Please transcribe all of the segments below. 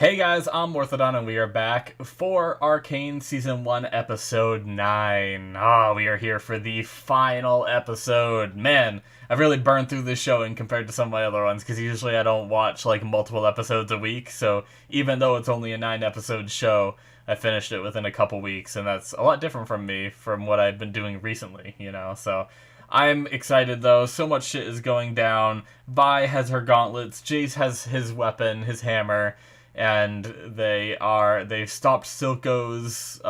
Hey guys, I'm Morthadon and we are back for Arcane Season 1 Episode 9. We are here for the final episode. Man, I've really burned through this show in compared to some of my other ones, because usually I don't watch like multiple episodes a week, so even though it's only a 9-episode show, I finished it within a couple weeks, and that's a lot different from me from what I've been doing recently, so... I'm excited though, so much shit is going down. Vi has her gauntlets, Jace has his weapon, his hammer, and they've stopped Silco's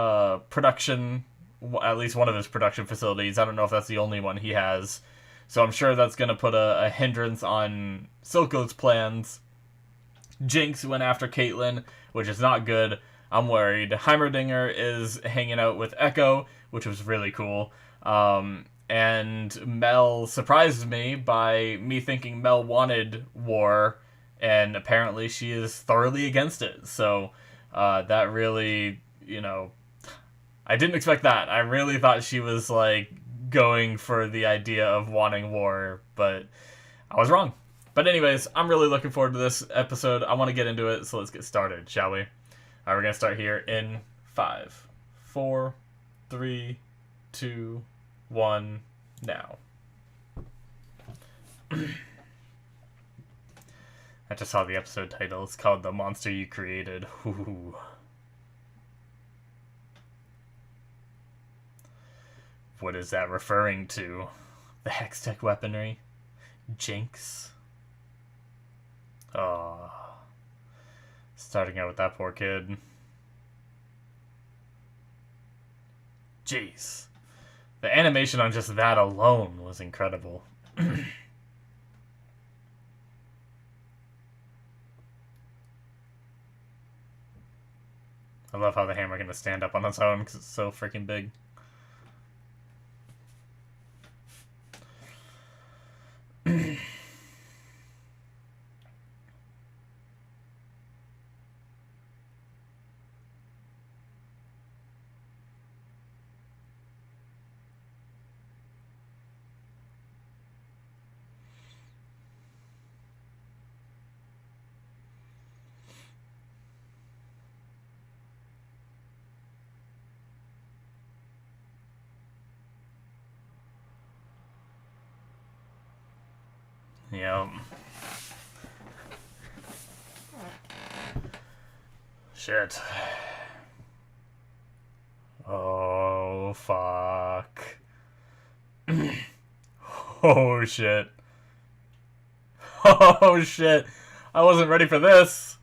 production, at least one of his production facilities. I don't know if that's the only one he has, so I'm sure that's going to put a hindrance on Silco's plans. Jinx went after Caitlyn, which is not good. I'm worried. Heimerdinger is hanging out with Echo, which was really cool. And Mel surprised me by me thinking Mel wanted war, and apparently she is thoroughly against it. So that really, I didn't expect that. I really thought she was like going for the idea of wanting war, but I was wrong. But anyways, I'm really looking forward to this episode. I want to get into it, so let's get started, shall we? All right, we're going to start here in 5, 4, 3, 2, 1, now. I just saw the episode title. It's called The Monster You Created. Ooh. What is that referring to? The Hextech weaponry? Jinx? Oh. Starting out with that poor kid. Jeez. The animation on just that alone was incredible. I love how the hammer can just stand up on its own because it's so freaking big. Yep. Shit. Oh, fuck. Oh, shit. Oh, shit. I wasn't ready for this.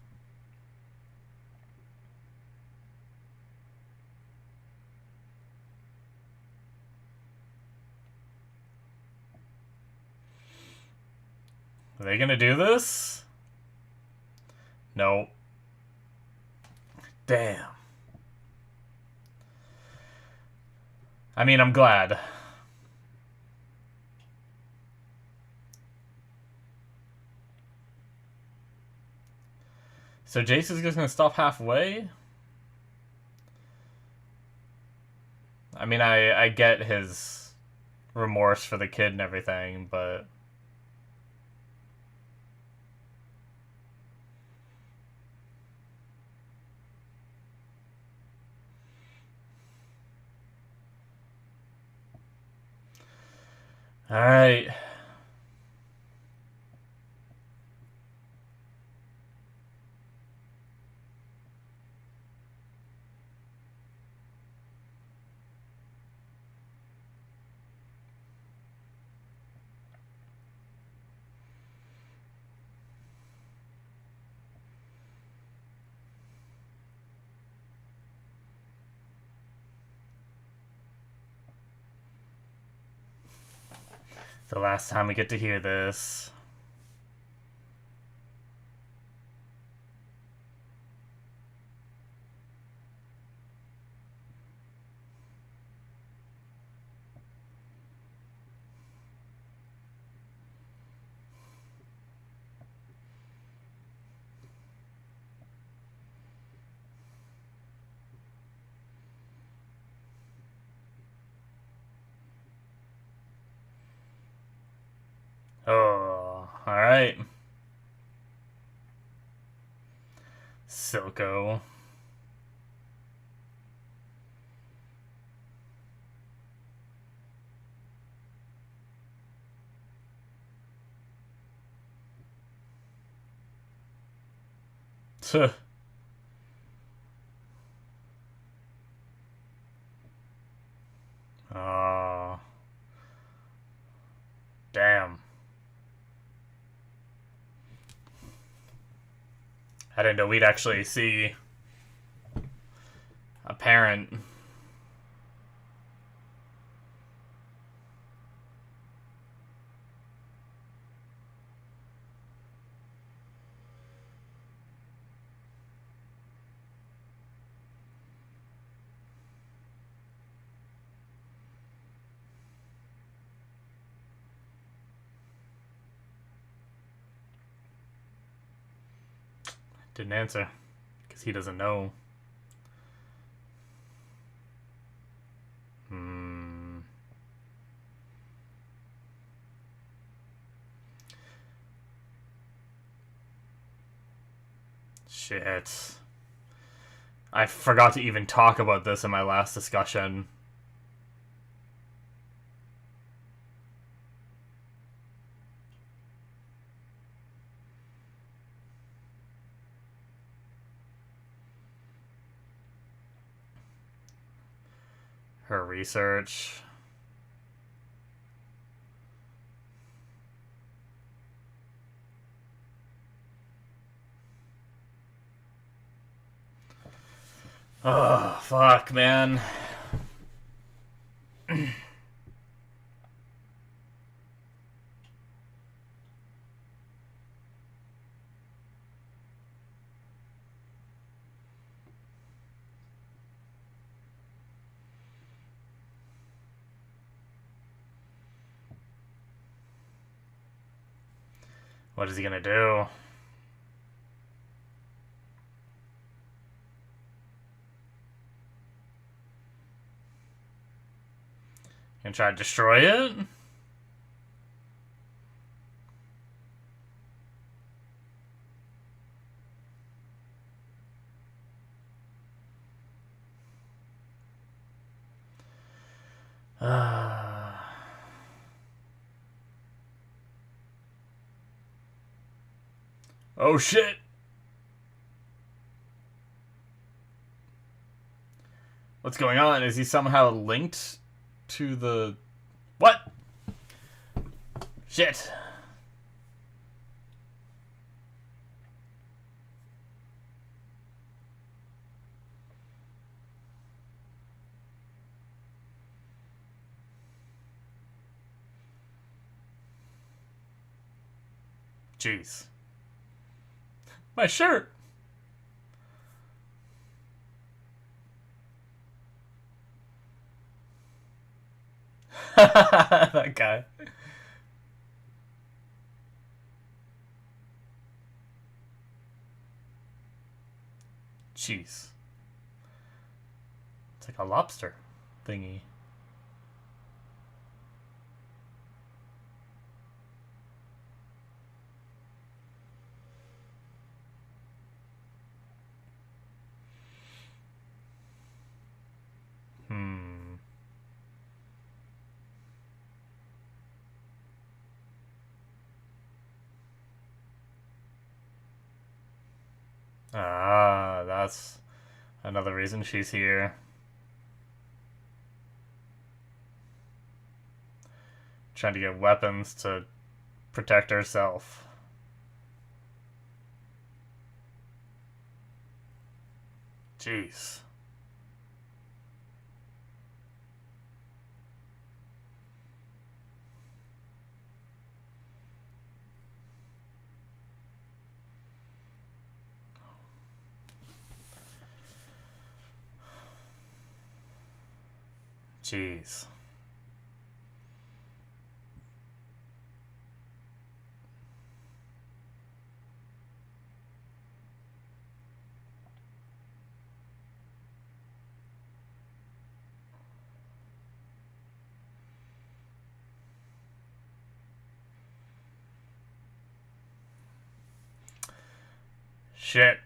Are they gonna do this? No. Damn. I mean, I'm glad. So Jace is just gonna stop halfway? I mean, I get his remorse for the kid and everything, but... Alright. The last time we get to hear this. Oh, alright. Silco. Tuh. Oh. Damn. I didn't know we'd actually see a parent. Didn't answer. Because he doesn't know. Shit. I forgot to even talk about this in my last discussion. Her research. Oh, fuck, man. What is he gonna do? Gonna try to destroy it? Oh shit! What's going on? Is he somehow linked to the... What? Shit. Jeez. My shirt! That guy. Jeez. It's like a lobster thingy. Ah, that's another reason she's here. Trying to get weapons to protect herself. Jeez. Jeez. Shit.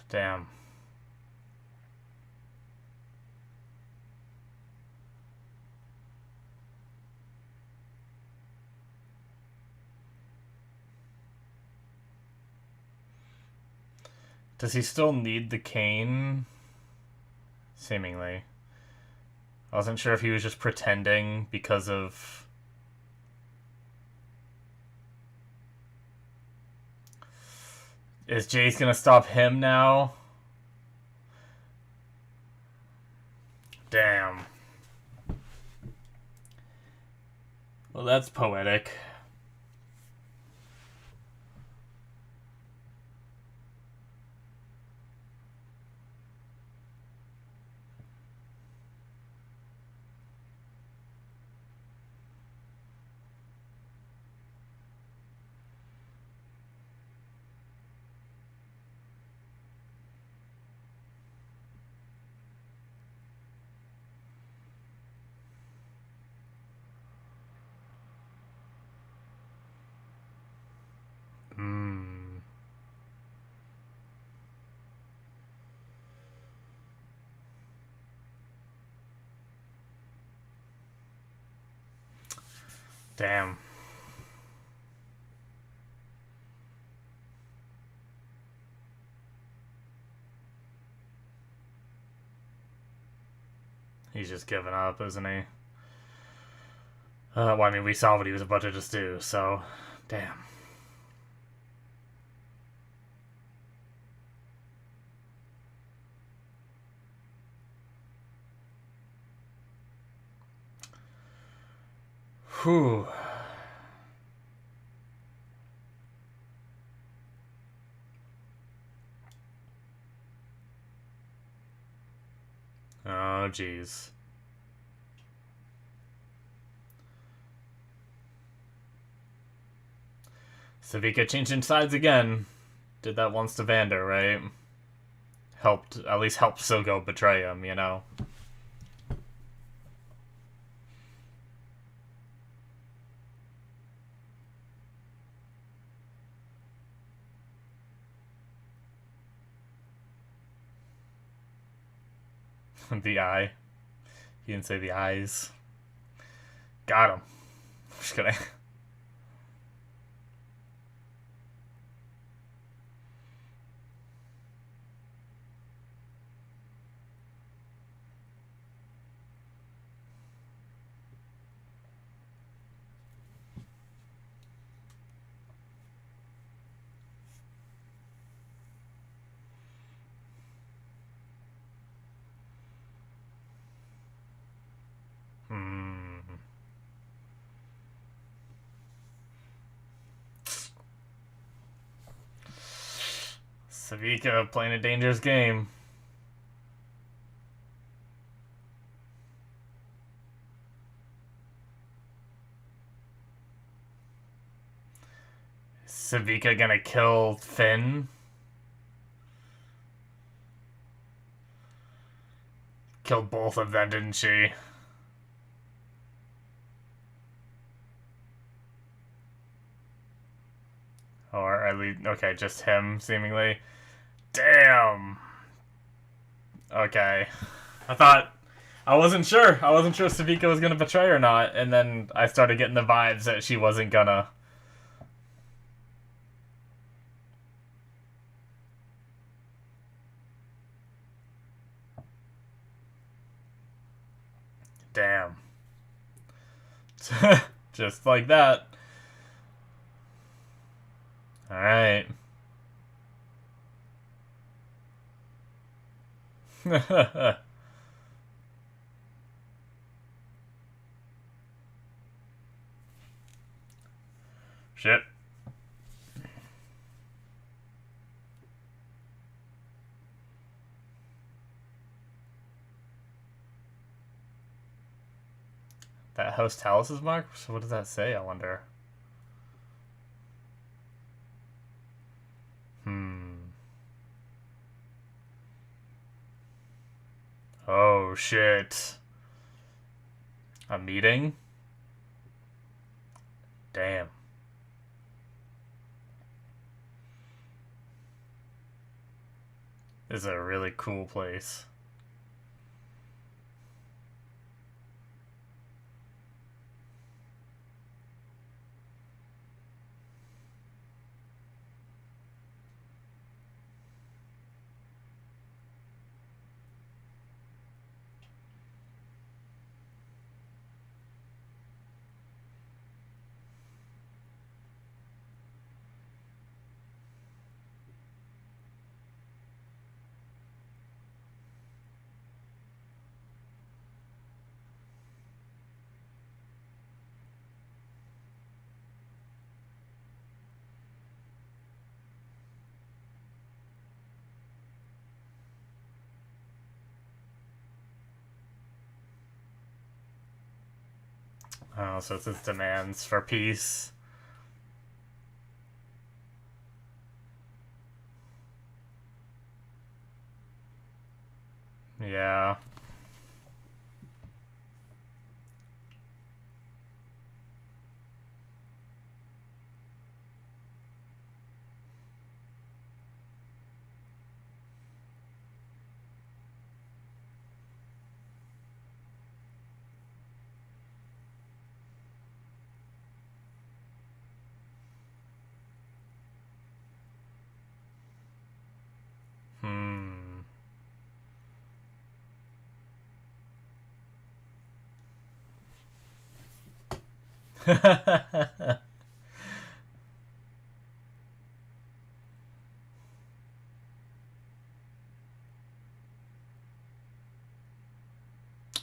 Damn. Does he still need the cane? Seemingly. I wasn't sure if he was just pretending because of... Is Jace gonna stop him now? Damn. Well, that's poetic. Damn. He's just giving up, isn't he? Well, I mean, we saw what he was about to just do, so... Damn. Whew. Oh, jeez. Savika changing sides again. Did that once to Vander, right? At least helped Silgo betray him, you know? The eye. He didn't say the eyes. Got him. Just kidding. Savika playing a dangerous game. Savika gonna kill Finn? Killed both of them, didn't she? Or at least, okay, just him, seemingly. Damn! Okay. I wasn't sure. I wasn't sure if Savika was gonna betray or not, and then I started getting the vibes that she wasn't gonna. Damn. Just like that. Alright. Shit. That host Talus's mark? So what does that say, I wonder? Oh, shit. A meeting? Damn. This is a really cool place. Oh, so it's his demands for peace. Yeah. Hmm.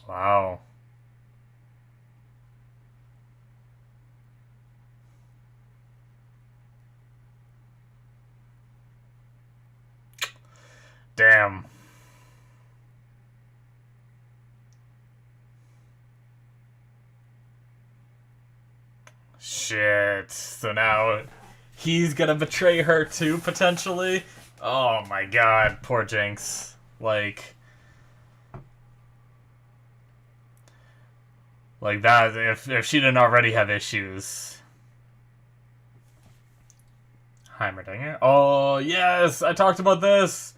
Wow. Damn. Shit. So now he's gonna betray her too, potentially? Oh my god, poor Jinx. Like that, if she didn't already have issues. Heimerdinger? Oh, yes! I talked about this!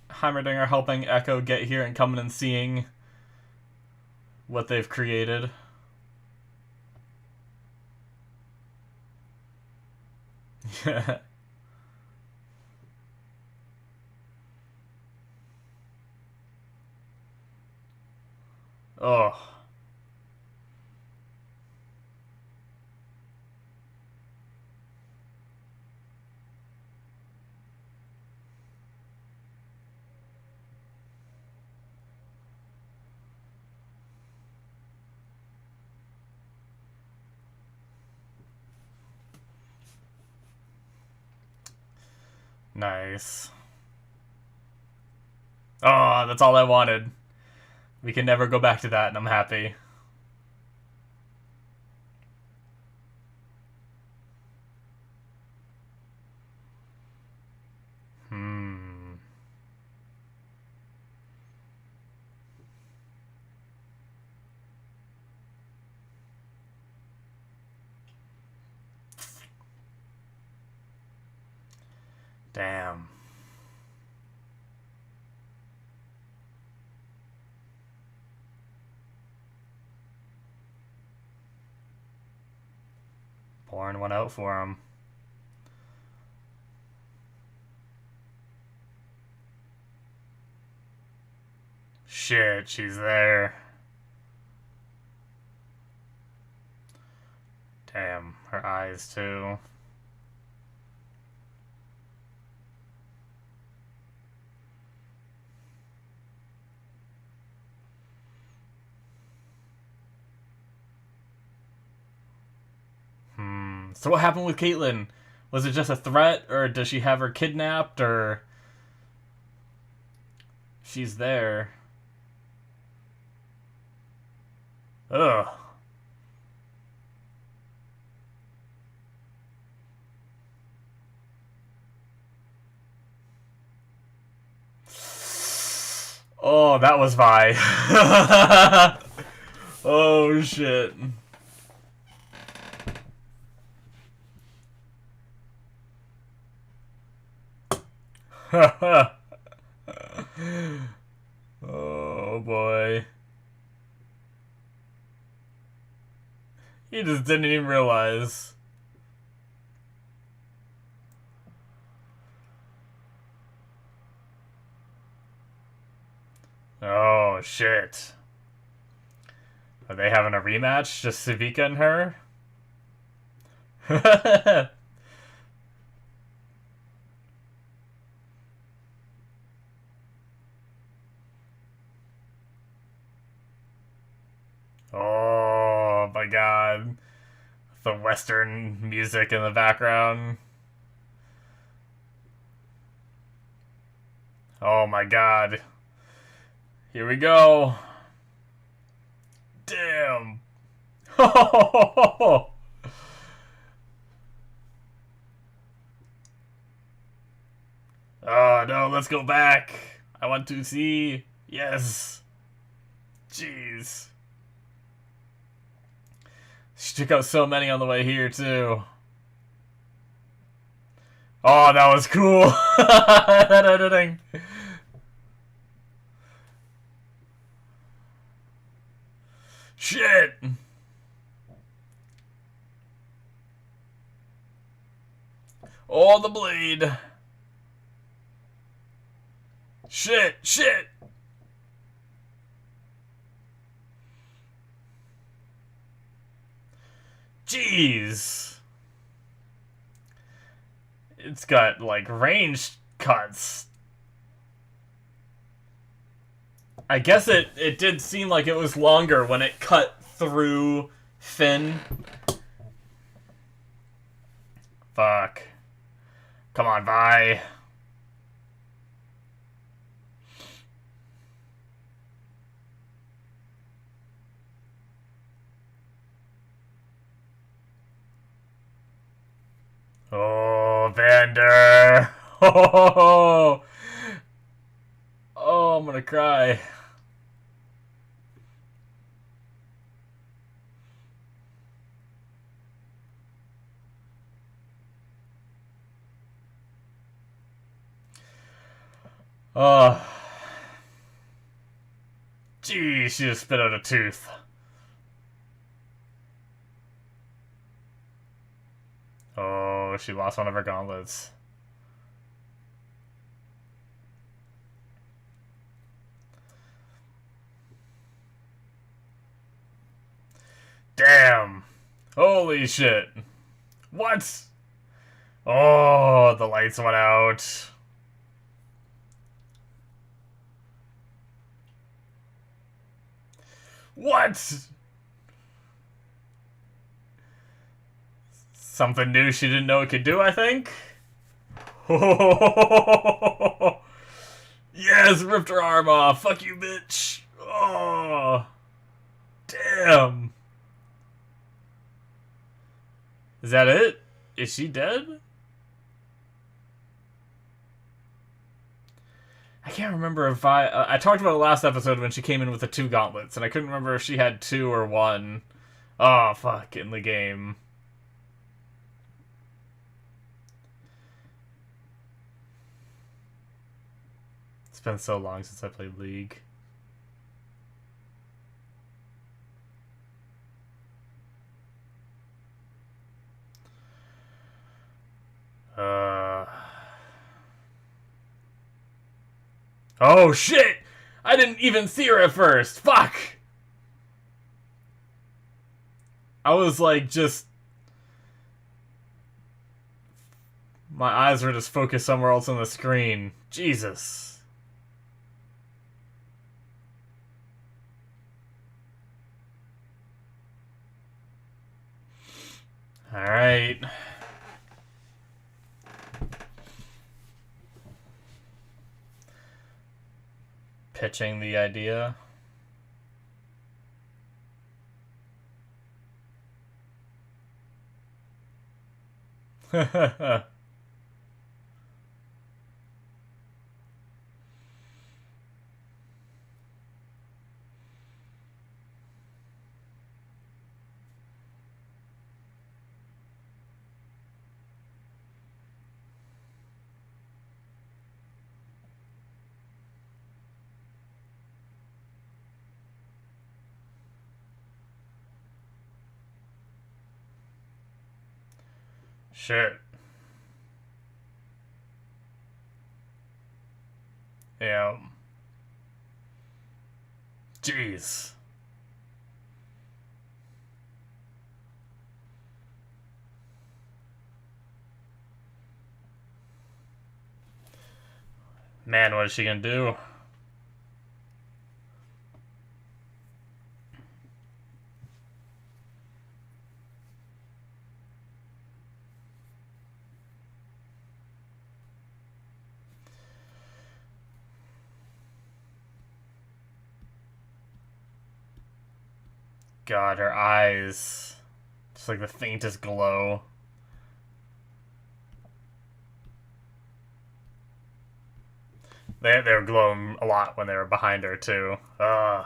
Heimerdinger helping Echo get here and coming and seeing what they've created. Yeah. Oh. Nice. Oh, that's all I wanted. We can never go back to that, and I'm happy. Hmm. Damn. Pouring one out for him. Shit, she's there. Damn, her eyes too. So what happened with Caitlyn? Was it just a threat, or does she have her kidnapped, or... She's there. Ugh. Oh, that was Vi. Oh, shit. Oh boy. He just didn't even realize. Oh shit. Are they having a rematch? Just Savika and her? Oh my god. The Western music in the background. Oh my god. Here we go. Damn. Oh no, let's go back. I want to see. Yes. Jeez. She took out so many on the way here, too. Oh, that was cool. That editing. Shit. Oh, the blade. Shit, shit. Jeez. It's got, like, ranged cuts. I guess it did seem like it was longer when it cut through Finn. Fuck. Come on, bye. Oh, Vander. Oh, oh, I'm gonna cry. Oh. Gee, she just spit out a tooth. Oh, she lost one of her gauntlets. Damn. Holy shit. What? Oh, the lights went out. What? Something new she didn't know it could do, I think? Oh, yes, ripped her arm off. Fuck you, bitch. Oh, damn. Is that it? Is she dead? I can't remember if I talked about it last episode when she came in with the 2 gauntlets, and I couldn't remember if she had 2 or 1. Oh, fuck, in the game. It's been so long since I played League. Oh, shit! I didn't even see her at first! Fuck! I was like, just... My eyes were just focused somewhere else on the screen. Jesus. Alright. Pitching the idea. Shit. Yeah. Jeez. Man, what is she gonna do? God, her eyes. Just like the faintest glow. They were glowing a lot when they were behind her, too. Ugh.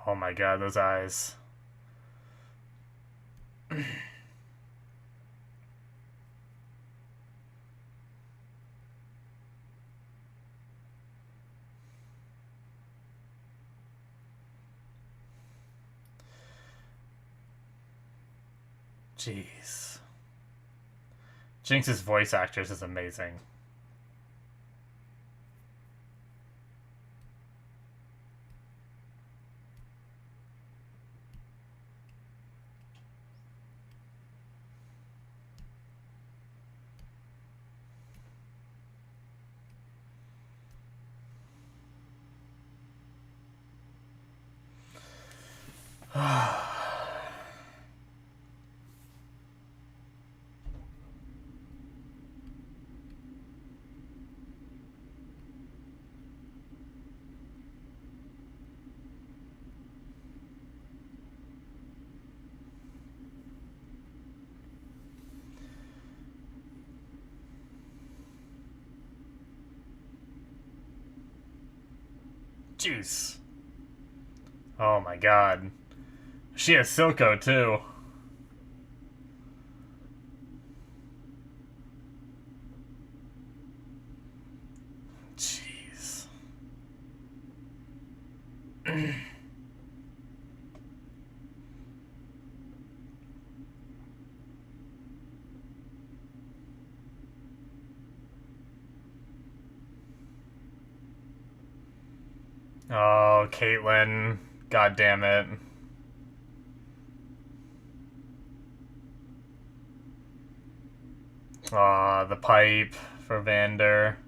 Oh my god, those eyes. Jeez. Jinx's voice actress is amazing. Jeez. Oh my god. She has Silco, too. Jeez. Oh, Caitlyn. God damn it. Aw, the pipe for Vander.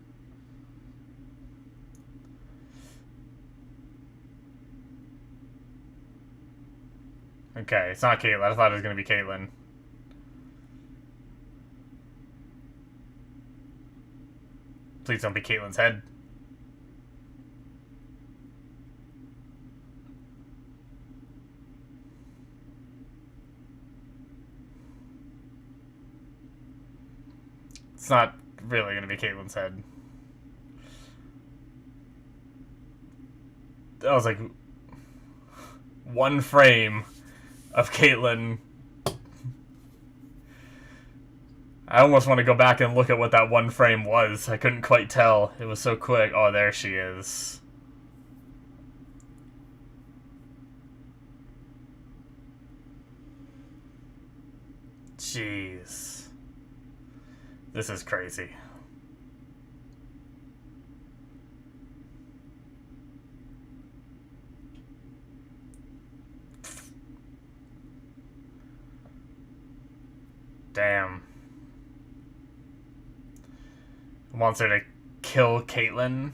Okay, it's not Caitlyn. I thought it was gonna be Caitlyn. Please don't be Caitlyn's head. It's not really gonna be Caitlyn's head. That was like one frame of Caitlyn. I almost want to go back and look at what that one frame was. I couldn't quite tell. It was so quick. Oh, there she is. Jeez. This is crazy. Damn. Wants her to kill Caitlyn.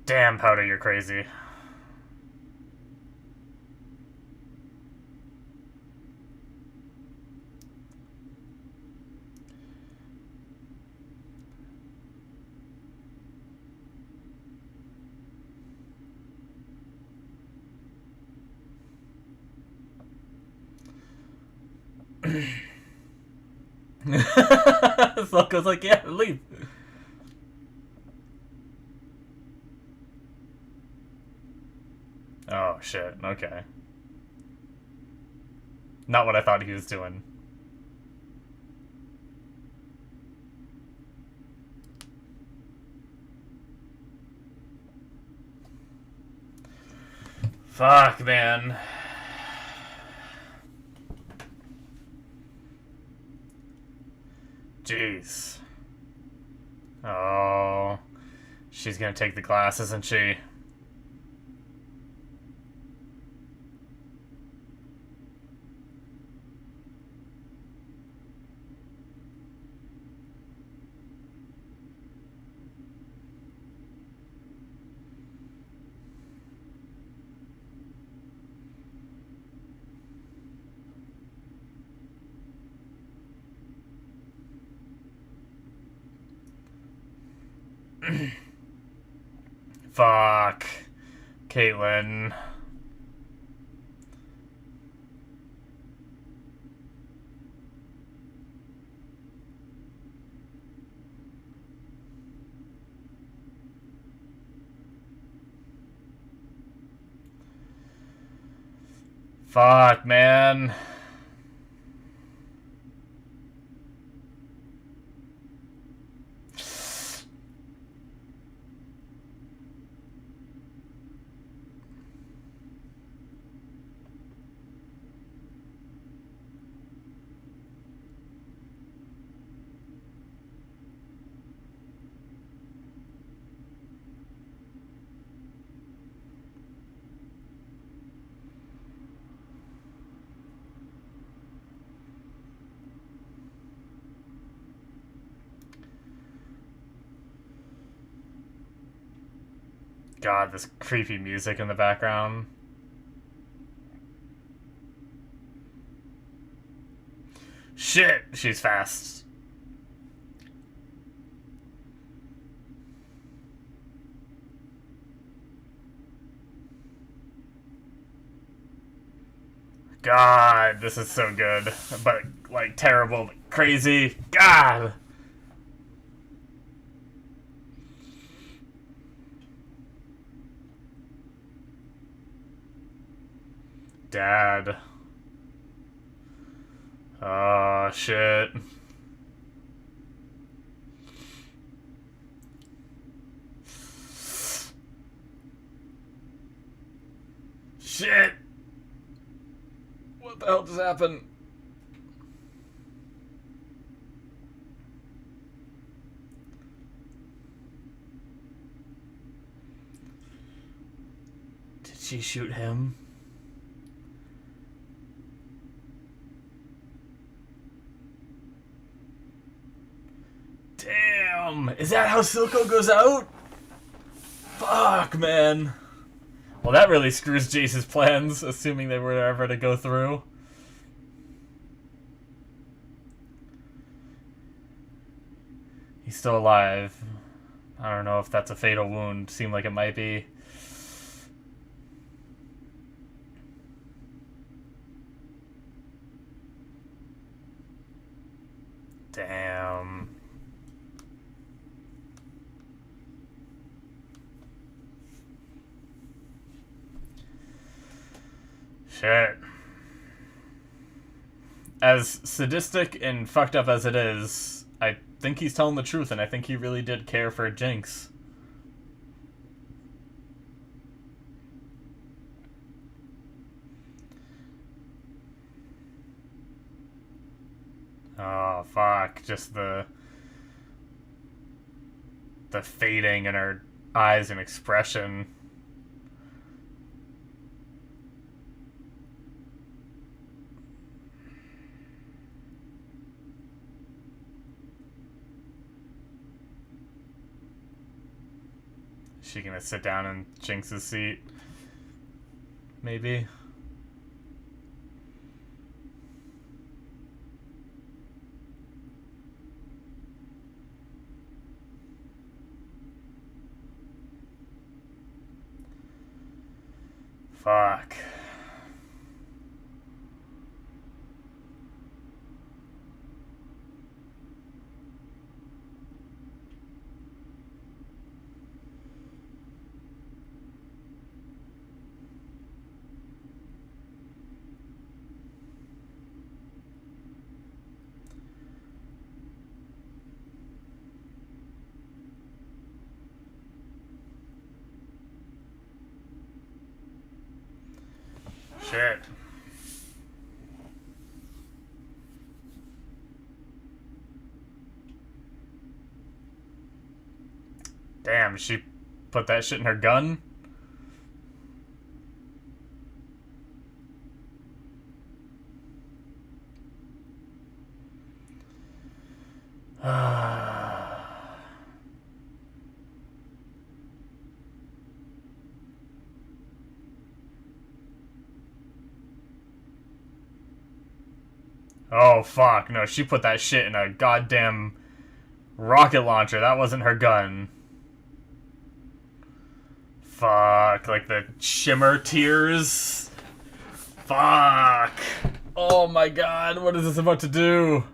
Damn, Powder, you're crazy. Falco's like, yeah, leave. Oh, shit. Okay. Not what I thought he was doing. Fuck, man. Jeez. Oh. She's gonna take the glass, isn't she? Fuck. Caitlin. Fuck, man. God, this creepy music in the background. Shit, she's fast. God, this is so good. But, like, terrible, but crazy. God! Dad. Oh, shit. Shit! What the hell just happened? Did she shoot him? Damn! Is that how Silco goes out? Fuck, man. Well, that really screws Jace's plans, assuming they were ever to go through. He's still alive. I don't know if that's a fatal wound. Seemed like it might be. Damn. Shit. As sadistic and fucked up as it is, I think he's telling the truth, and I think he really did care for Jinx. Oh, fuck. Just the fading in her eyes and expression. Is she gonna sit down in Jinx's seat? Maybe. Fuck. Shit. Damn, she put that shit in her gun? Oh, fuck. No, she put that shit in a goddamn rocket launcher. That wasn't her gun. Fuck. Like the shimmer tears. Fuck. Oh my god. What is this about to do?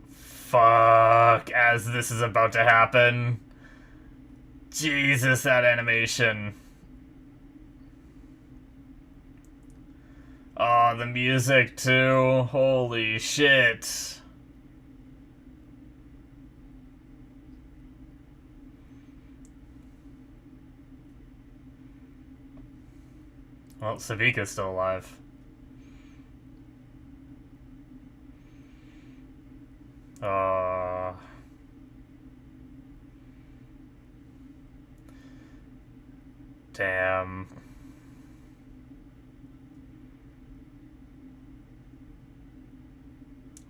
Fuck. As this is about to happen. Jesus, that animation. Oh, the music, too. Holy shit. Well, Savika's still alive. Damn.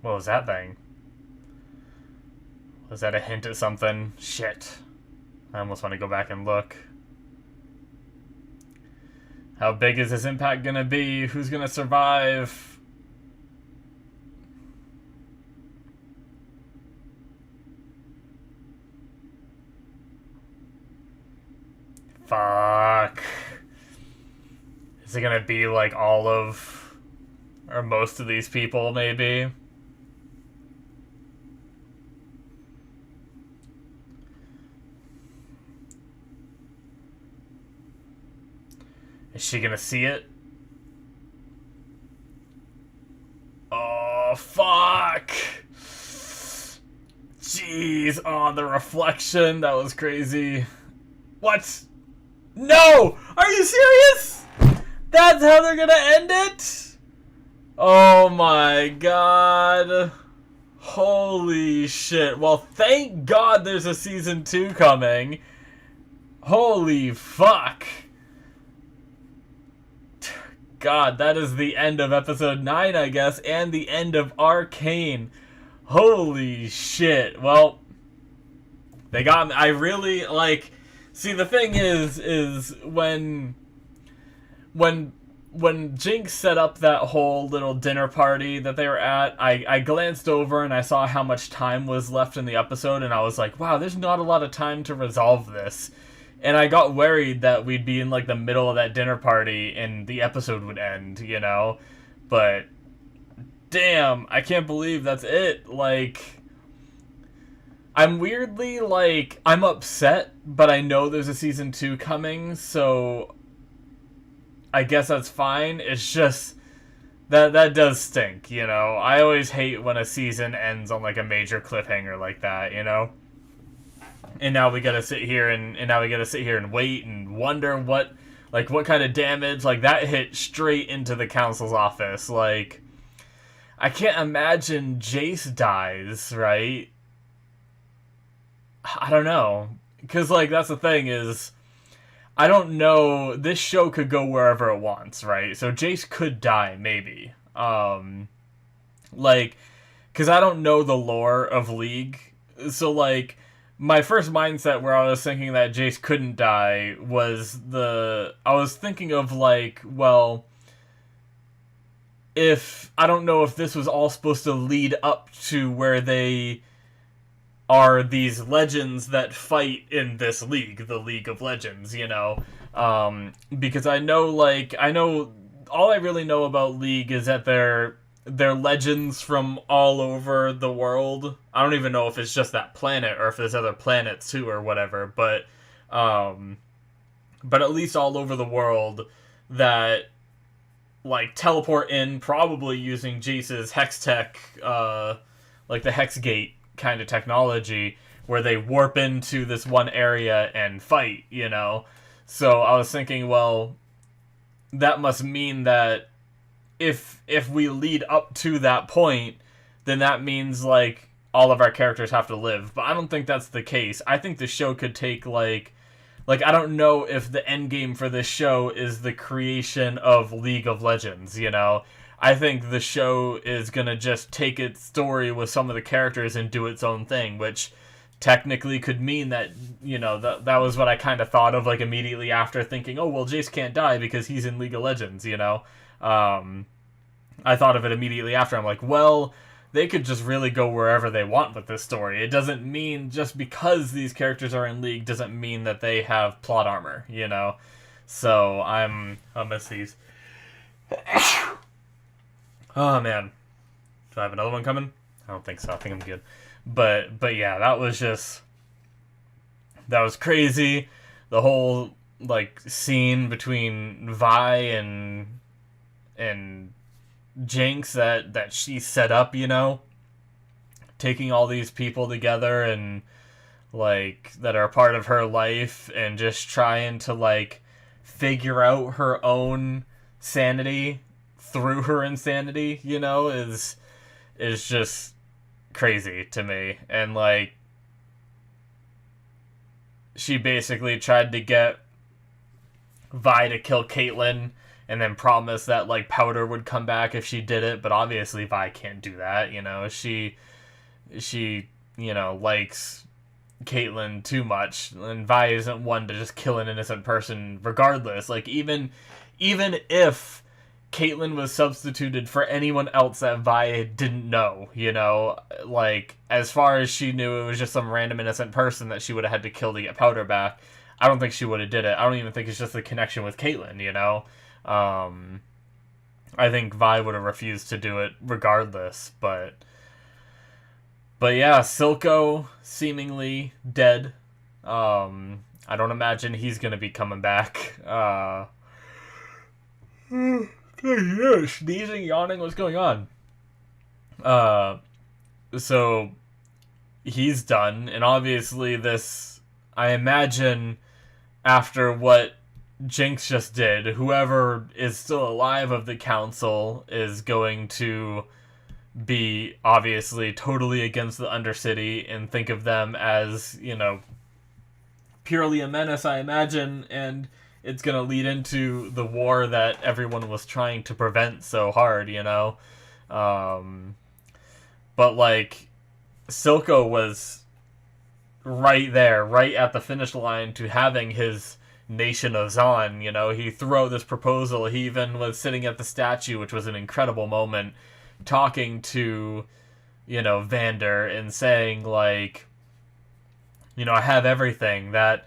What was that thing? Was that a hint at something? Shit. I almost want to go back and look. How big is this impact gonna be? Who's gonna survive? Fuck. Is it gonna be like all of, or most of these people, maybe? Is she gonna see it? Oh, fuck! Jeez, oh, the reflection, that was crazy. What? No! Are you serious? That's how they're gonna end it? Oh my god. Holy shit. Well, thank God there's a season 2 coming. Holy fuck. God, that is the end of episode 9, I guess, and the end of Arcane. Holy shit. Well, they got me. I really, like... See, the thing is when Jinx set up that whole little dinner party that they were at, I glanced over and I saw how much time was left in the episode, and I was like, wow, there's not a lot of time to resolve this. And I got worried that we'd be in, like, the middle of that dinner party and the episode would end, you know? But, damn, I can't believe that's it. Like, I'm weirdly, like, I'm upset, but I know there's a season 2 coming, so I guess that's fine. It's just, that does stink, you know? I always hate when a season ends on, like, a major cliffhanger like that, you know? And now we gotta sit here and wait and wonder what kind of damage, like, that hit straight into the council's office. Like, I can't imagine Jace dies, right? I don't know. Because, like, that's the thing is, I don't know, this show could go wherever it wants, right? So Jace could die, maybe. Like, because I don't know the lore of League. So, like, my first mindset where I was thinking that Jace couldn't die was I was thinking of, like, well, I don't know if this was all supposed to lead up to where they are these legends that fight in this league, the League of Legends, you know? Because I know, all I really know about League is that they're legends from all over the world. I don't even know if it's just that planet or if there's other planets too or whatever, but at least all over the world that, like, teleport in, probably using Jace's hex tech, like the hex gate kind of technology, where they warp into this one area and fight, you know? So I was thinking, well, that must mean that if we lead up to that point, then that means, like, all of our characters have to live. But I don't think that's the case. I think the show could take, like, I don't know if the end game for this show is the creation of League of Legends, you know? I think the show is gonna just take its story with some of the characters and do its own thing, which technically could mean that, you know, that was what I kind of thought of, like, immediately after thinking, oh, well, Jace can't die because he's in League of Legends, you know? I thought of it immediately after. I'm like, well, they could just really go wherever they want with this story. It doesn't mean just because these characters are in League doesn't mean that they have plot armor, you know? So I'll miss these. Oh, man. Do I have another one coming? I don't think so. I think I'm good. But yeah, that was crazy. The whole, like, scene between Vi and Jinx that she set up, you know, taking all these people together and, like, that are a part of her life and just trying to, like, figure out her own sanity through her insanity, you know, is just crazy to me. And, like, she basically tried to get Vi to kill Caitlyn and then promise that, like, Powder would come back if she did it, but obviously Vi can't do that, you know? She you know, likes Caitlyn too much, and Vi isn't one to just kill an innocent person regardless. Like, even if Caitlyn was substituted for anyone else that Vi didn't know, you know? Like, as far as she knew, it was just some random innocent person that she would have had to kill to get Powder back. I don't think she would have did it. I don't even think it's just the connection with Caitlyn, you know? I think Vi would have refused to do it regardless, but yeah, Silco seemingly dead. I don't imagine he's gonna be coming back. Sneezing, yawning, what's going on? So he's done, and obviously this, I imagine, after what Jinx just did, whoever is still alive of the council is going to be obviously totally against the Undercity and think of them as, you know, purely a menace, I imagine, and it's going to lead into the war that everyone was trying to prevent so hard, you know? But, like, Silco was right there, right at the finish line to having his Nation of Zon, you know? He threw out this proposal. He even was sitting at the statue, which was an incredible moment, talking to, you know, Vander and saying, like, you know, I have everything. That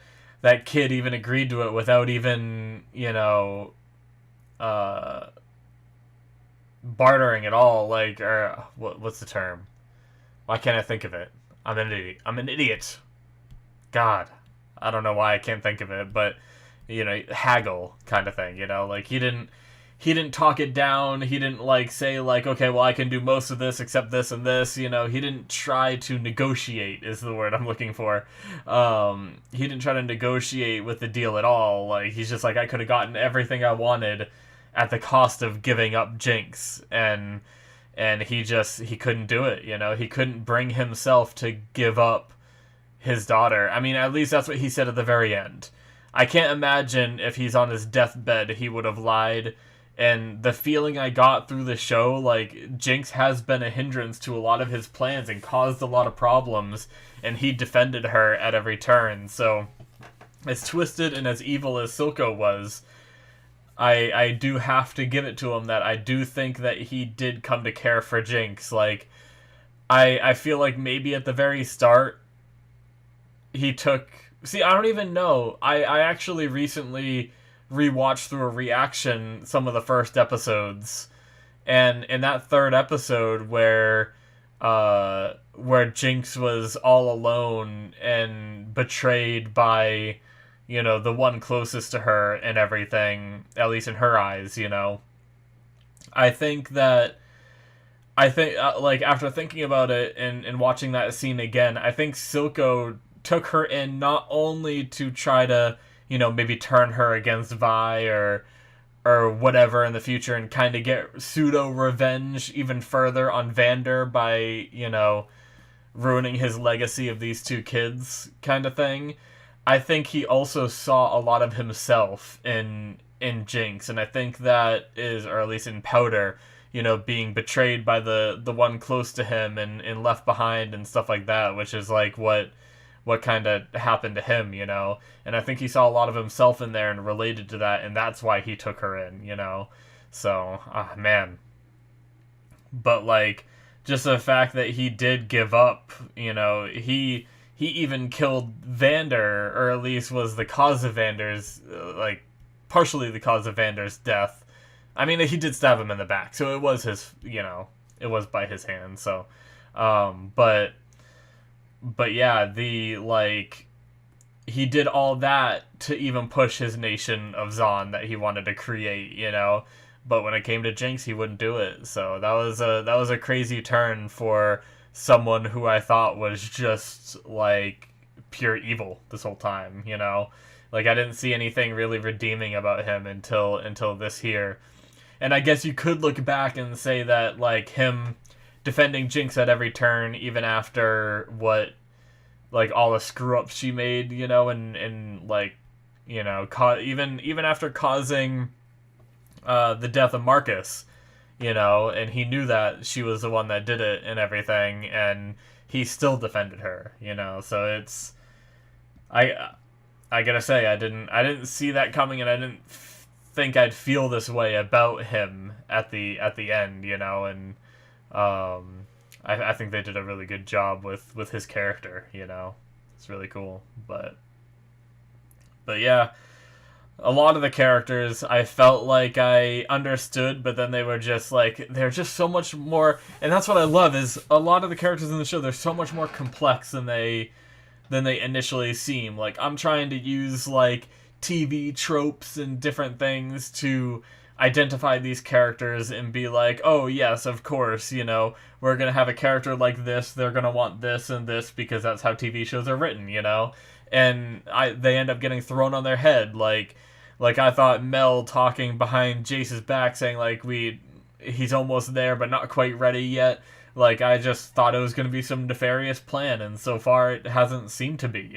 kid even agreed to it without even, you know, bartering at all. Like, or what's the term? Why can't I think of it? I'm an idiot. God, I don't know why I can't think of it, but, you know, haggle kind of thing, you know? Like, he didn't talk it down. He didn't, like, say, like, okay, well, I can do most of this except this and this, you know? He didn't try to negotiate, is the word I'm looking for. He didn't try to negotiate with the deal at all. Like, he's just like, I could have gotten everything I wanted at the cost of giving up Jinx, and he couldn't do it, you know? He couldn't bring himself to give up his daughter. I mean, at least that's what he said at the very end. I can't imagine if he's on his deathbed he would have lied. And the feeling I got through the show, like, Jinx has been a hindrance to a lot of his plans and caused a lot of problems, and he defended her at every turn. So, as twisted and as evil as Silco was, I do have to give it to him that I do think that he did come to care for Jinx. Like, I feel like maybe at the very start, he took... See, I don't even know. I actually recently rewatched through a reaction some of the first episodes, and in that third episode where Jinx was all alone and betrayed by, you know, the one closest to her and everything, at least in her eyes, you know, I think that I think, like, after thinking about it and watching that scene again, I think Silco took her in not only to try to, maybe turn her against Vi or whatever in the future and kind of get pseudo revenge even further on Vander by, ruining his legacy of these two kids kind of thing. I think he also saw a lot of himself in Jinx, and I think that is, or at least in Powder, being betrayed by the one close to him and left behind and stuff like that, which is like what kind of happened to him. And I think he saw a lot of himself in there and related to that, and that's why he took her in. So, man. But, like, just the fact that he did give up, he even killed Vander, or at least was the cause of Vander's, partially the cause of Vander's death. I mean, he did stab him in the back, so it was his, it was by his hand, so, but yeah, he did all that to even push his nation of Zon that he wanted to create. But when it came to Jinx, he wouldn't do it. So that was a crazy turn for someone who I thought was just, like, pure evil this whole time. Like, I didn't see anything really redeeming about him until this here. And I guess you could look back and say that, like, him defending Jinx at every turn, even after all the screw-ups she made, and like, even after causing the death of Marcus, and he knew that she was the one that did it and everything, and he still defended her, so it's, I gotta say, I didn't see that coming, and I didn't think I'd feel this way about him at the end, and I think they did a really good job with his character, It's really cool, but yeah, a lot of the characters I felt like I understood, but then they're just so much more, and that's what I love, is a lot of the characters in the show, they're so much more complex than they initially seem. Like, I'm trying to use, like, TV tropes and different things to identify these characters and be like, oh yes, of course, we're gonna have a character like this, they're gonna want this and this because that's how TV shows are written, and they end up getting thrown on their head. Like I thought Mel talking behind Jace's back saying, like, he's almost there but not quite ready yet, like, I just thought it was gonna be some nefarious plan, and so far it hasn't seemed to be,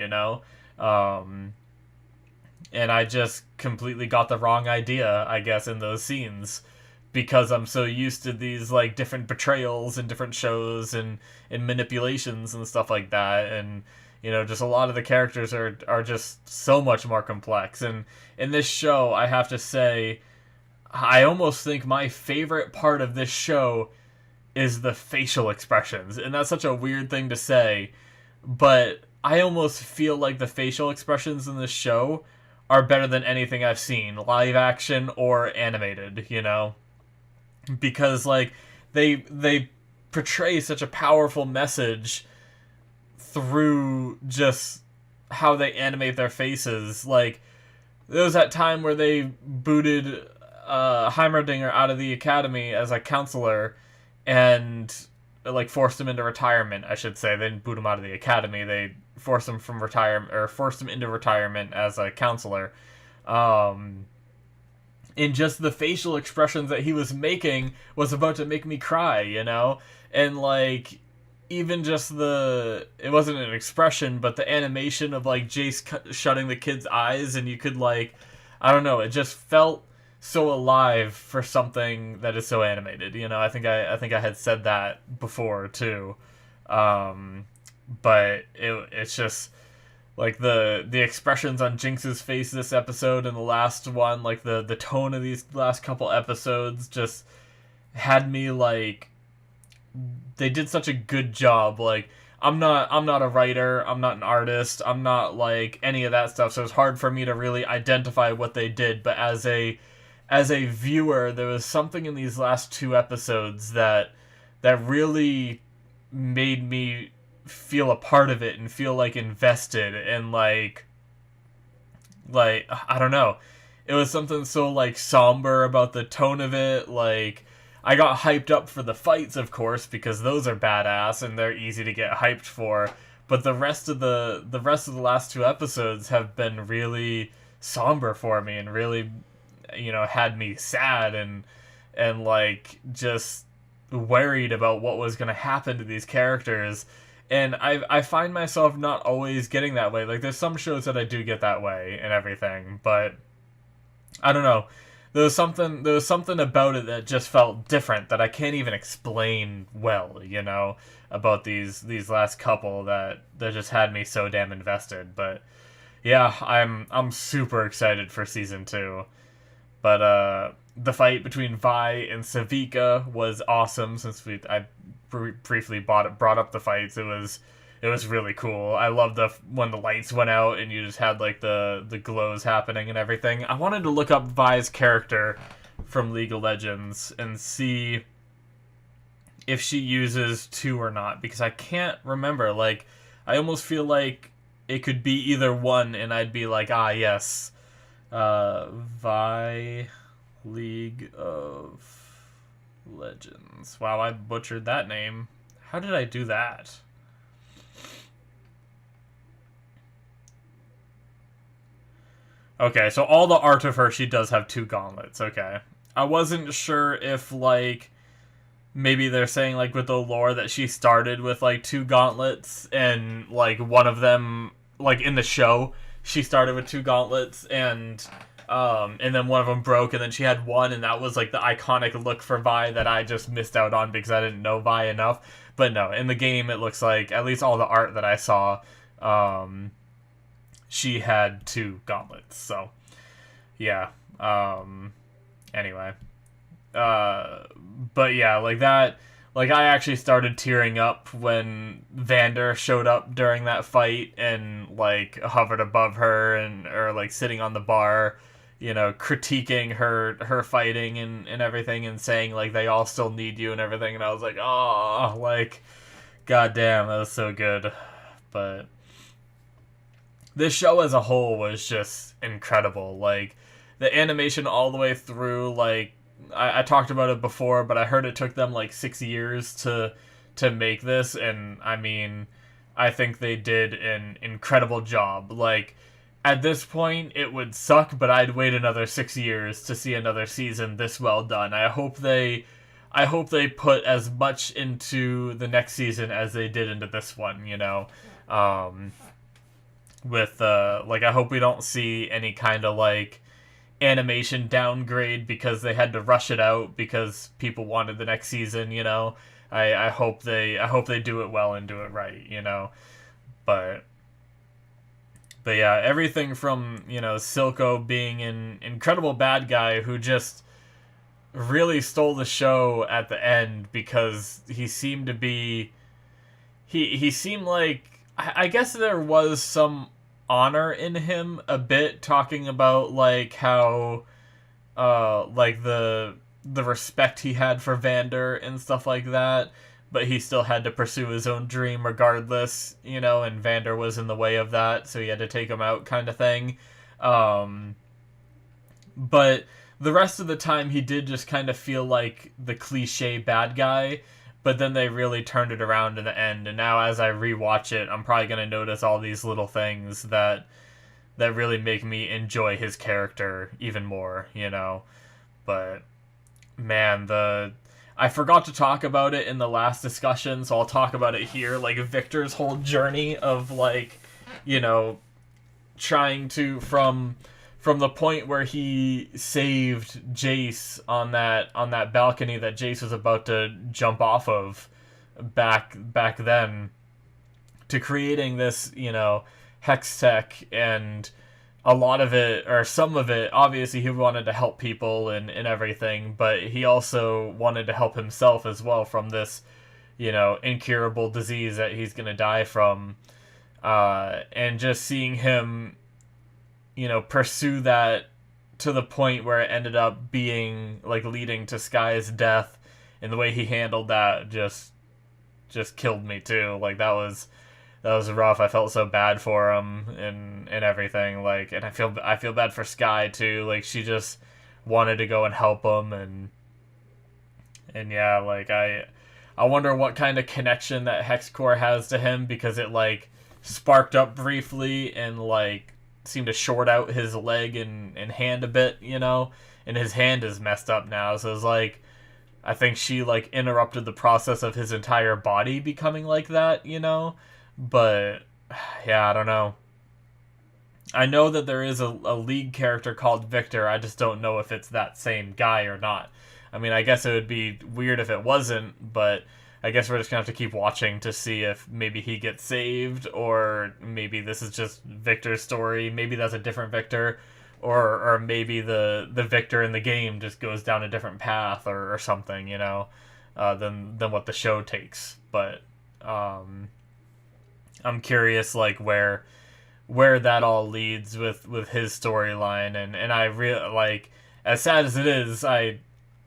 and I just completely got the wrong idea, I guess, in those scenes, because I'm so used to these, like, different betrayals and different shows and manipulations and stuff like that, and, just a lot of the characters are just so much more complex. And in this show, I have to say, I almost think my favorite part of this show is the facial expressions, and that's such a weird thing to say, but I almost feel like the facial expressions in this show are better than anything I've seen, live action or animated, because, like, they portray such a powerful message through just how they animate their faces. Like, there was that time where they booted Heimerdinger out of the academy as a counselor and, like, forced him into retirement, I should say. They didn't boot him out of the academy, they forced him from retirement, or forced him into retirement as a counselor. And just the facial expressions that he was making was about to make me cry, and, like, even just it wasn't an expression, but the animation of, like, Jace shutting the kid's eyes, and you could, like, I don't know, it just felt so alive for something that is so animated. I think I had said that before too, but it's just, like, the expressions on Jinx's face this episode and the last one, like the tone of these last couple episodes just had me, like, they did such a good job. Like, I'm not a writer, I'm not an artist, I'm not, like, any of that stuff, so it's hard for me to really identify what they did, but as a viewer, there was something in these last two episodes that really made me feel a part of it and feel, like, invested, and, like I don't know, it was something so, like, somber about the tone of it. Like, I got hyped up for the fights, of course, because those are badass and they're easy to get hyped for. But the rest of the last two episodes have been really somber for me and really, had me sad and like just worried about what was going to happen to these characters. And I find myself not always getting that way. Like, there's some shows that I do get that way and everything, but I don't know. There was something about it that just felt different that I can't even explain well, about these last couple that just had me so damn invested. But yeah, I'm super excited for season 2. But the fight between Vi and Savika was awesome. Since I briefly brought up the fights, it was really cool. I loved when the lights went out and you just had like the glows happening and everything. I wanted to look up Vi's character from League of Legends and see if she uses 2 or not, because I can't remember. Like, I almost feel like it could be either one and I'd be like, ah, yes. Vi League of Legends. Wow, I butchered that name. How did I do that? Okay, so all the art of her, she does have 2 gauntlets. Okay. I wasn't sure if, like, maybe they're saying, like, with the lore that she started with, like, 2 gauntlets, and, like, one of them, like, in the show, she started with 2 gauntlets, and then one of them broke, and then she had one, and that was, like, the iconic look for Vi that I just missed out on because I didn't know Vi enough. But no, in the game, it looks like, at least all the art that I saw, she had 2 gauntlets. So, yeah. Anyway. But yeah, like that, like I actually started tearing up when Vander showed up during that fight and like hovered above her or like sitting on the bar, critiquing her fighting and everything and saying like they all still need you and everything. And I was like, oh, like, goddamn, that was so good. But this show as a whole was just incredible. Like, the animation all the way through, like, I talked about it before, but I heard it took them, like, 6 years to make this, and, I mean, I think they did an incredible job. Like, at this point, it would suck, but I'd wait another 6 years to see another season this well done. I hope they put as much into the next season as they did into this one, with like, I hope we don't see any kind of like animation downgrade because they had to rush it out because people wanted the next season. I hope they do it well and do it right. But yeah, everything from Silco being an incredible bad guy who just really stole the show at the end because he seemed to be he seemed like, I guess there was some honor in him a bit, talking about like how like the respect he had for Vander and stuff like that, but he still had to pursue his own dream regardless, and Vander was in the way of that, so he had to take him out, kind of thing. But the rest of the time he did just kind of feel like the cliche bad guy. But then they really turned it around in the end, and now as I rewatch it, I'm probably going to notice all these little things that really make me enjoy his character even more, But, man, I forgot to talk about it in the last discussion, so I'll talk about it here. Like, Victor's whole journey of, like, trying to, from the point where he saved Jace on that balcony that Jace was about to jump off of back then, to creating this, hex tech, and a lot of it, or some of it, obviously he wanted to help people and everything, but he also wanted to help himself as well from this, incurable disease that he's gonna die from, and just seeing him pursue that to the point where it ended up being, like, leading to Sky's death, and the way he handled that just killed me too. Like, that was rough. I felt so bad for him and everything, like, and I feel bad for Sky too. Like, she just wanted to go and help him, and And yeah, like I wonder what kind of connection that hex core has to him, because it like sparked up briefly and like seemed to short out his leg and hand a bit, you know, and his hand is messed up now. So it's like I think she like interrupted the process of his entire body becoming like that, you know. But yeah, I don't know. I know that there is a League character called Victor. I just don't know if it's that same guy or not. I mean, I guess it would be weird if it wasn't, but I guess we're just gonna have to keep watching to see if maybe he gets saved, or maybe this is just Victor's story. Maybe that's a different Victor, or maybe the Victor in the game just goes down a different path, or something, you know, than what the show takes. But I'm curious, like where that all leads with his storyline, and I really like, as sad as it is, I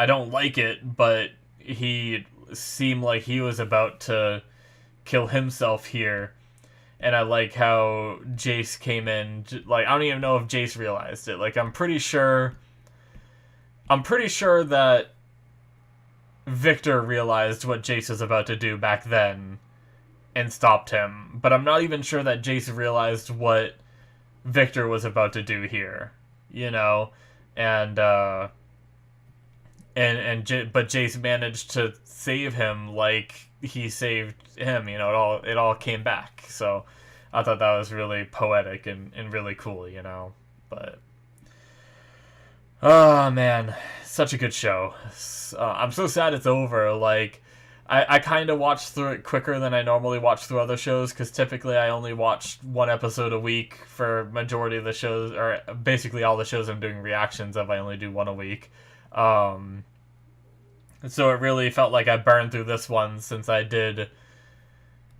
don't like it, but he seemed like he was about to kill himself here, and I like how Jace came in. Like, I don't even know if Jace realized it. Like, I'm pretty sure that Victor realized what Jace was about to do back then and stopped him, but I'm not even sure that Jace realized what Victor was about to do here, you know. And but Jace managed to save him like he saved him, you know. It all came back. So I thought that was really poetic and really cool, you know. But oh man, such a good show. I'm so sad it's over. Like, I kind of watched through it quicker than I normally watch through other shows, because typically I only watch one episode a week for majority of the shows, or basically all the shows I'm doing reactions of. I only do one a week. So it really felt like I burned through this one, since I did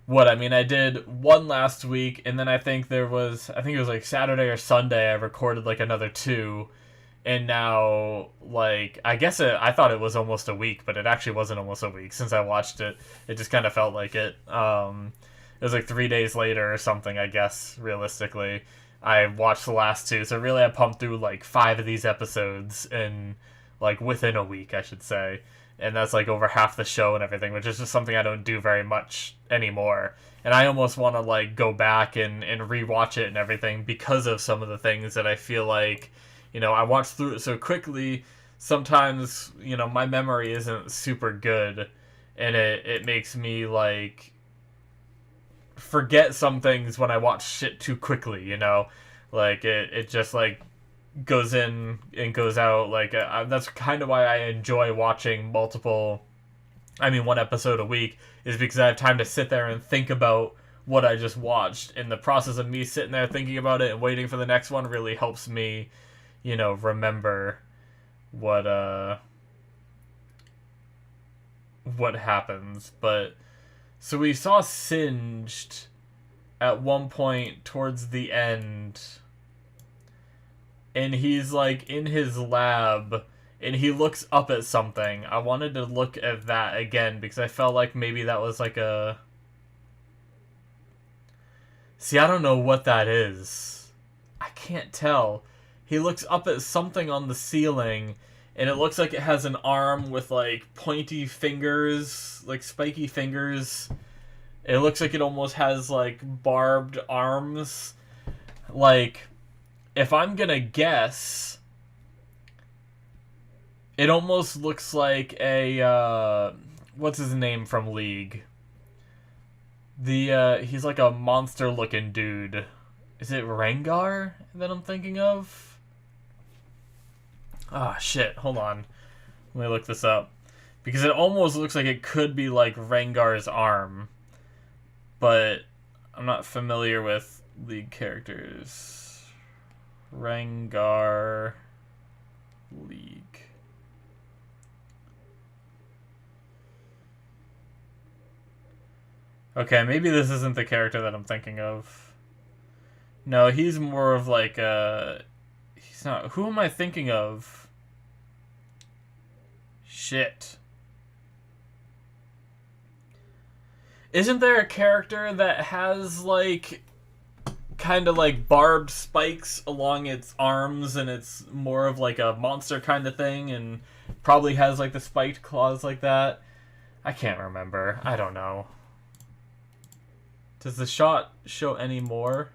I did one last week, and then I think it was like Saturday or Sunday I recorded like another two. And now, like, I thought it was almost a week, but it actually wasn't almost a week since I watched it. It just kind of felt like it. It was like 3 days later or something, I guess, realistically. I watched the last two, so really I pumped through like 5 of these episodes in, like, within a week, I should say. And that's like over half the show and everything, which is just something I don't do very much anymore. And I almost want to, like, go back and rewatch it and everything, because of some of the things that I feel like, you know, I watched through it so quickly. Sometimes, you know, my memory isn't super good, and it makes me, like, forget some things when I watch shit too quickly, you know? Like, it just, like, goes in and goes out. Like, that's kind of why I enjoy watching one episode a week, is because I have time to sit there and think about what I just watched. And the process of me sitting there thinking about it and waiting for the next one really helps me, you know, remember what happens. But so we saw Singed at one point towards the end, and he's like in his lab and he looks up at something. I wanted to look at that again, because I felt like maybe that was like a... See, I don't know what that is. I can't tell. He looks up at something on the ceiling, and it looks like it has an arm with, like, pointy fingers, like, spiky fingers. It looks like it almost has, like, barbed arms. Like, if I'm gonna guess, it almost looks like a, what's his name from League? He's like a monster-looking dude. Is it Rengar that I'm thinking of? Ah, shit, hold on. Let me look this up. Because it almost looks like it could be like Rengar's arm. But I'm not familiar with League characters. Rengar League. Okay, maybe this isn't the character that I'm thinking of. No, he's more of like a... He's not... Who am I thinking of? Shit. Isn't there a character that has, like, kind of like barbed spikes along its arms, and it's more of like a monster kind of thing, and probably has like the spiked claws like that. I can't remember. I don't know. Does the shot show any more?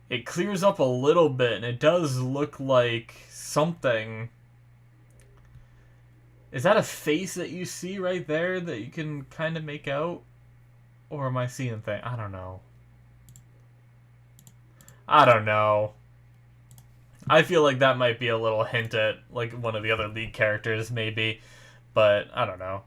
It clears up a little bit, and it does look like something. Is that a face that you see right there that you can kind of make out? Or am I seeing things? I don't know. I don't know. I feel like that might be a little hint at like one of the other lead characters, maybe. But I don't know.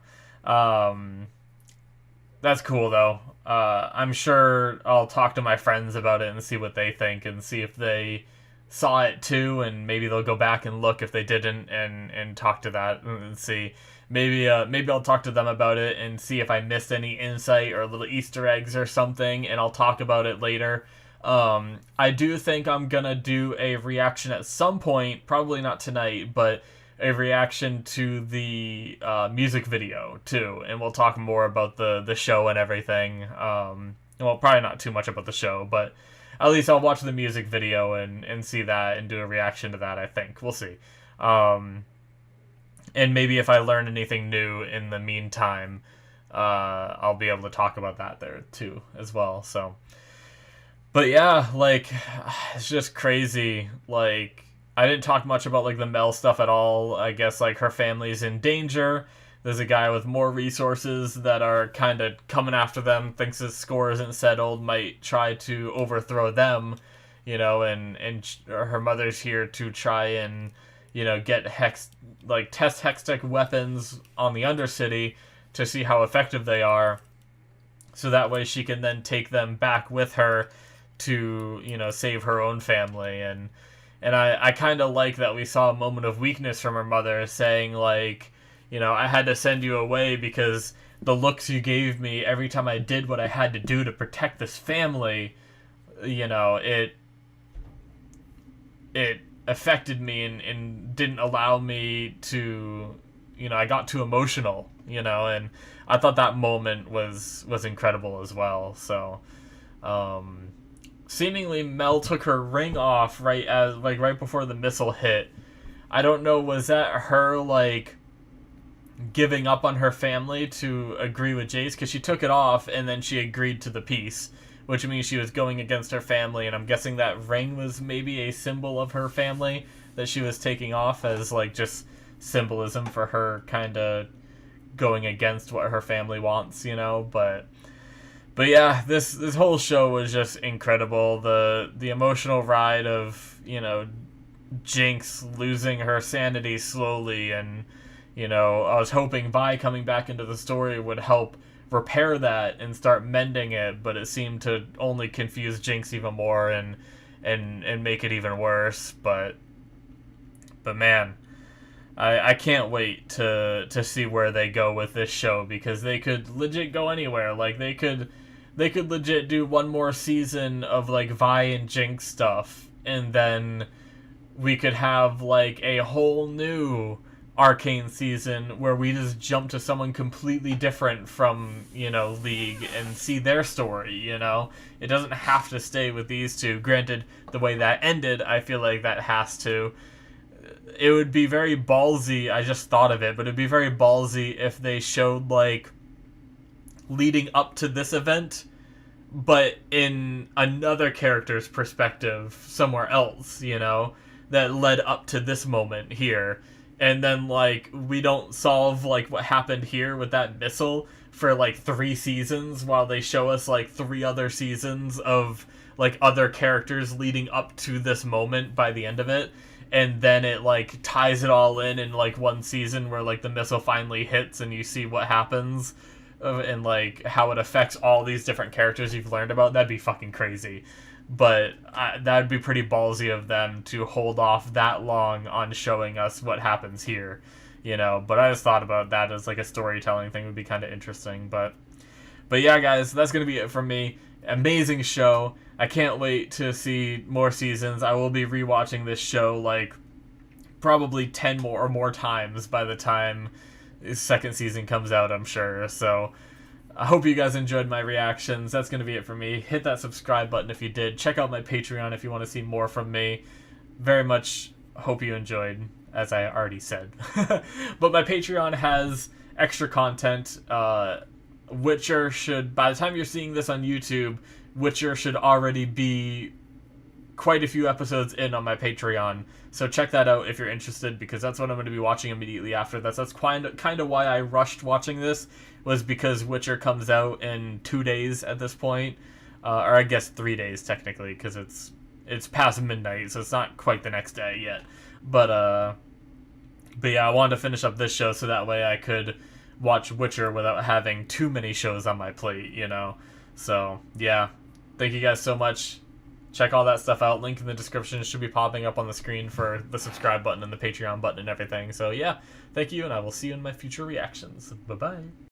That's cool, though. I'm sure I'll talk to my friends about it and see what they think and see if they saw it too, and maybe they'll go back and look if they didn't and talk to that and see. Maybe I'll talk to them about it and see if I missed any insight or little Easter eggs or something, and I'll talk about it later. I do think I'm gonna do a reaction at some point, probably not tonight, but a reaction to the music video too, and we'll talk more about the show and everything. Well, probably not too much about the show, but at least I'll watch the music video and see that and do a reaction to that, I think. We'll see. And maybe if I learn anything new in the meantime, I'll be able to talk about that there too as well. So, but yeah, like, it's just crazy. Like, I didn't talk much about like the Mel stuff at all. I guess like her family's in danger. There's a guy with more resources that are kind of coming after them, thinks his score isn't settled, might try to overthrow them, you know, and her mother's here to try and, you know, get test Hextech weapons on the Undercity to see how effective they are, so that way she can then take them back with her to, you know, save her own family. And I kind of like that we saw a moment of weakness from her mother, saying like, you know, I had to send you away because the looks you gave me every time I did what I had to do to protect this family, you know, it affected me and didn't allow me to, you know, I got too emotional, you know, and I thought that moment was incredible as well. So, seemingly Mel took her ring off right before the missile hit. I don't know, was that her like giving up on her family to agree with Jace? Because she took it off and then she agreed to the peace, which means she was going against her family, and I'm guessing that ring was maybe a symbol of her family that she was taking off as like just symbolism for her kind of going against what her family wants, you know. But yeah, this whole show was just incredible. The emotional ride of, you know, Jinx losing her sanity slowly, and, you know, I was hoping Vi coming back into the story would help repair that and start mending it, but it seemed to only confuse Jinx even more and make it even worse. But man, I can't wait to see where they go with this show, because they could legit go anywhere. Like, they could legit do one more season of like Vi and Jinx stuff, and then we could have like a whole new Arcane season where we just jump to someone completely different from, you know, League and see their story, you know? It doesn't have to stay with these two. Granted, the way that ended, I feel like that has to. It would be very ballsy, I just thought of it, but it'd be very ballsy if they showed, like, leading up to this event, but in another character's perspective somewhere else, you know? That led up to this moment here. And then, like, we don't solve, like, what happened here with that missile for, like, 3 seasons, while they show us, like, 3 other seasons of, like, other characters leading up to this moment by the end of it. And then it, like, ties it all in, like, one season where, like, the missile finally hits and you see what happens and, like, how it affects all these different characters you've learned about. That'd be fucking crazy. But that'd be pretty ballsy of them to hold off that long on showing us what happens here, you know. But I just thought about that as like a storytelling thing would be kind of interesting. But yeah, guys, that's gonna be it from me. Amazing show. I can't wait to see more seasons. I will be rewatching this show like probably 10 more times by the time the second season comes out, I'm sure. So I hope you guys enjoyed my reactions. That's going to be it for me. Hit that subscribe button if you did. Check out my Patreon if you want to see more from me. Very much hope you enjoyed, as I already said. But my Patreon has extra content. Witcher should, by the time you're seeing this on YouTube, Witcher should already be quite a few episodes in on my Patreon. So check that out if you're interested, because that's what I'm going to be watching immediately after this. That's kind of why I rushed watching this, was because Witcher comes out in 2 days at this point. Or I guess 3 days technically, because it's past midnight, so it's not quite the next day yet. But yeah, I wanted to finish up this show so that way I could watch Witcher without having too many shows on my plate, you know? So, yeah. Thank you guys so much. Check all that stuff out. Link in the description should be popping up on the screen for the subscribe button and the Patreon button and everything. So, yeah. Thank you, and I will see you in my future reactions. Bye-bye.